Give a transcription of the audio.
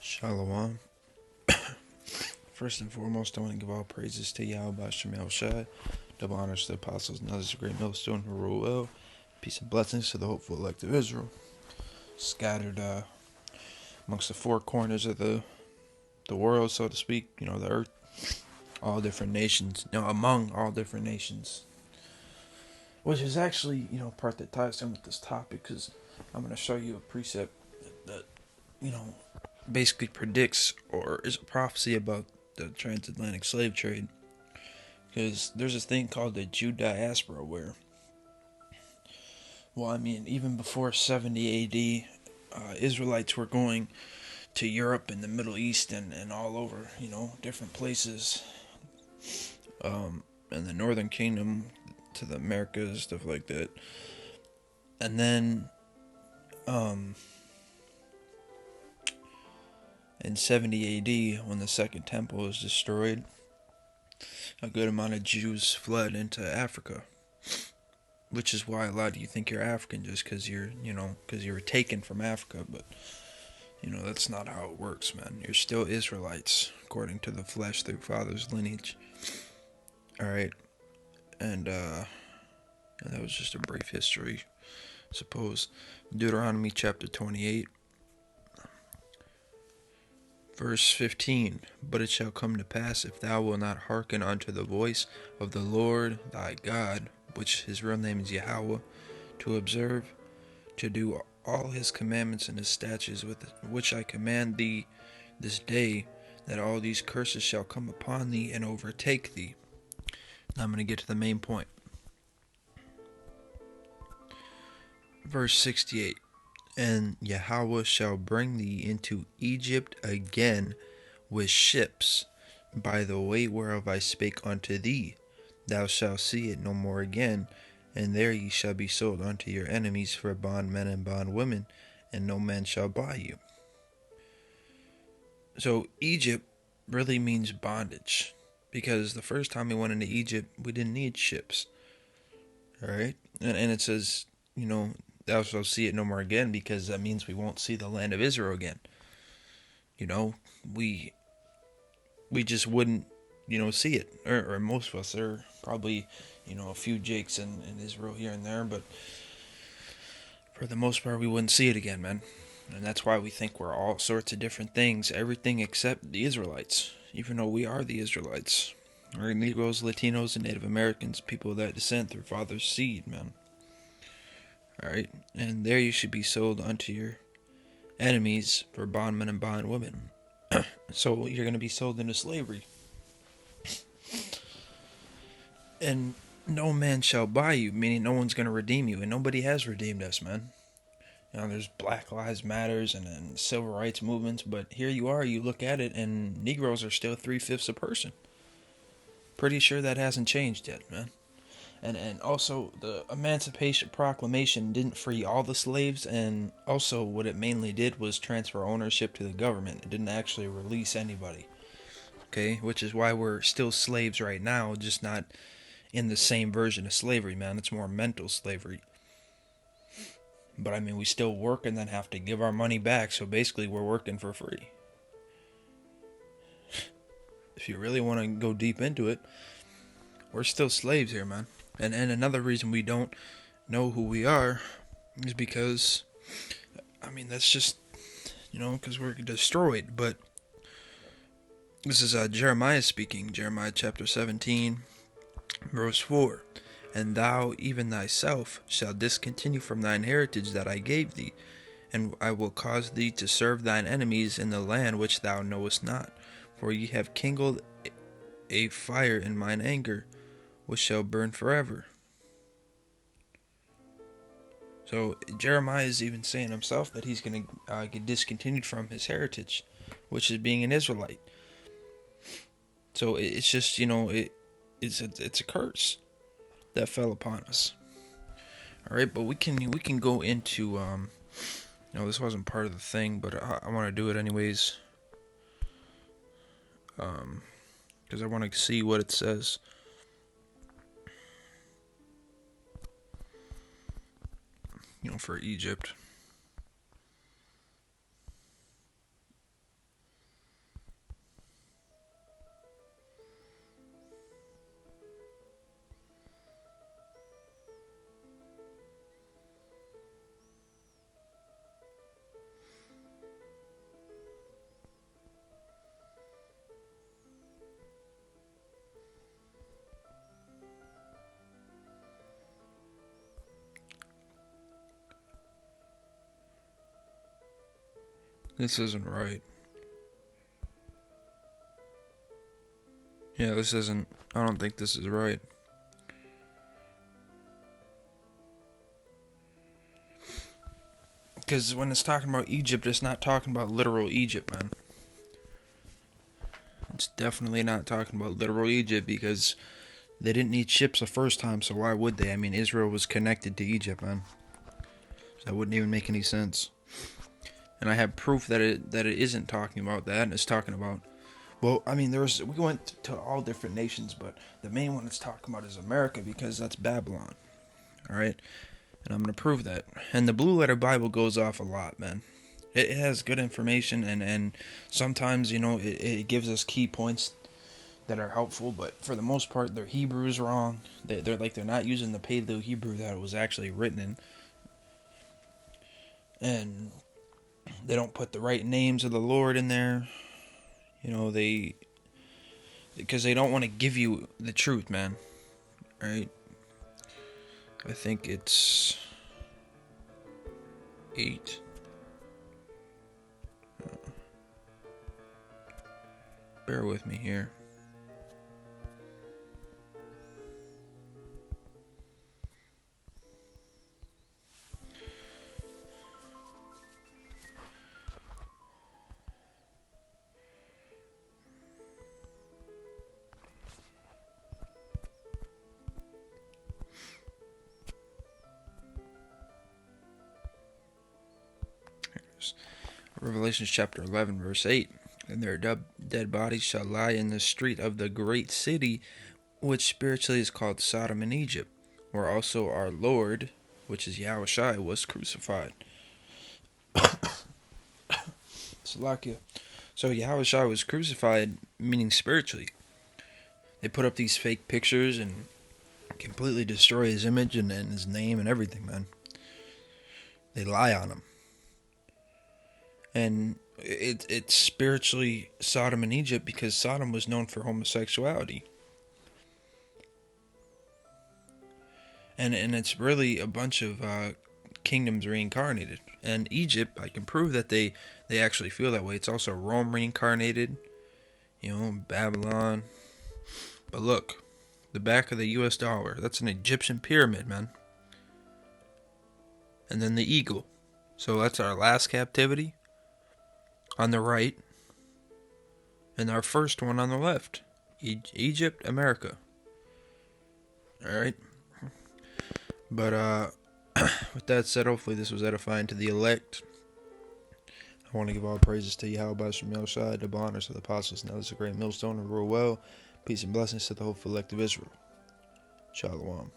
Shalom. First and foremost, I want to give all praises to Yahweh Shemel Shai, double honors to the apostles and others, a great millstone who rule well. Peace and blessings to the hopeful elect of Israel, scattered amongst the four corners of the world, so to speak, the earth, all different nations, among all different nations. Which is actually, part that ties in with this topic, because I'm going to show you a precept that, basically predicts or is a prophecy about the transatlantic slave trade. Because there's this thing called the Jew diaspora where, even before 70 AD, Israelites were going to Europe and the Middle East and all over, different places, in the Northern Kingdom to the Americas, stuff like that. And then, in 70 AD, when the Second Temple was destroyed, a good amount of Jews fled into Africa. Which is why a lot of you think you're African just because because you were taken from Africa. But, that's not how it works, man. You're still Israelites, according to the flesh through father's lineage. Alright? And that was just a brief history, I suppose. Deuteronomy chapter 28. Verse 15, But it shall come to pass, if thou wilt not hearken unto the voice of the Lord thy God, which his real name is Yahweh, to observe, to do all his commandments and his statutes with which I command thee this day, that all these curses shall come upon thee and overtake thee. Now I'm going to get to the main point. Verse 68. And Yahweh shall bring thee into Egypt again with ships, by the way whereof I spake unto thee. Thou shalt see it no more again, and there ye shall be sold unto your enemies for bondmen and bondwomen, and no man shall buy you. So Egypt really means bondage, because the first time we went into Egypt, we didn't need ships. Alright? And it says, thou shalt see it no more again, because that means we won't see the land of Israel again. We just wouldn't, see it. Or most of us. There are probably, a few Jakes in Israel here and there, but for the most part, we wouldn't see it again, man. And that's why we think we're all sorts of different things, everything except the Israelites, even though we are the Israelites. We're Negroes, Latinos, and Native Americans, people that descend through father's seed, man. Alright, and there you should be sold unto your enemies for bondmen and bondwomen. So you're going to be sold into slavery. And no man shall buy you, meaning no one's going to redeem you, and nobody has redeemed us, man. There's Black Lives Matters and civil rights movements, but here you are, you look at it, and Negroes are still 3/5 a person. Pretty sure that hasn't changed yet, man. And also, the Emancipation Proclamation didn't free all the slaves, and also what it mainly did was transfer ownership to the government. It didn't actually release anybody. Okay, which is why we're still slaves right now, just not in the same version of slavery, man. It's more mental slavery. But we still work and then have to give our money back, so basically we're working for free. If you really want to go deep into it, we're still slaves here, man. And another reason we don't know who we are is because, that's just, because we're destroyed. But this is Jeremiah speaking, Jeremiah chapter 17, verse 4. And thou, even thyself, shalt discontinue from thine heritage that I gave thee, and I will cause thee to serve thine enemies in the land which thou knowest not. For ye have kindled a fire in mine anger, which shall burn forever. So Jeremiah is even saying himself that he's going to get discontinued from his heritage, which is being an Israelite. So it's just, it's a curse that fell upon us. All right, but we can go into this wasn't part of the thing, but I want to do it anyways. Because I want to see what it says. For Egypt. This isn't right. Yeah, this isn't. I don't think this is right. Because when it's talking about Egypt, it's not talking about literal Egypt, man. It's definitely not talking about literal Egypt because they didn't need ships the first time, so why would they? I mean, Israel was connected to Egypt, man. So that wouldn't even make any sense. And I have proof that it isn't talking about that. And it's talking about, well, I mean, we went to all different nations, but the main one it's talking about is America because that's Babylon. All right, and I'm gonna prove that. And the Blue Letter Bible goes off a lot, man. It has good information, and sometimes it gives us key points that are helpful, but for the most part, their Hebrew is wrong. They're not using the Paleo Hebrew that it was actually written in, and they don't put the right names of the Lord in there. Because they don't want to give you the truth, man. Right? I think it's 8. Bear with me here. Revelation chapter 11, verse 8. And their dead bodies shall lie in the street of the great city, which spiritually is called Sodom and Egypt, where also our Lord, which is Yahushua, was crucified. Salakia. So Yahushua was crucified, meaning spiritually. They put up these fake pictures and completely destroy his image and his name and everything, man. They lie on him. And it's spiritually Sodom and Egypt because Sodom was known for homosexuality. And it's really a bunch of kingdoms reincarnated. And Egypt, I can prove that they actually feel that way. It's also Rome reincarnated, Babylon. But look, the back of the US dollar, that's an Egyptian pyramid, man. And then the eagle. So that's our last captivity on the right. And our first one on the left. Egypt, America. Alright? But with that said, hopefully this was edifying to the elect. I want to give all praises to Yahweh from Yahushua, double honors to the apostles. Now this is a great millstone and rule well. Peace and blessings to the whole elect of Israel. Shalom.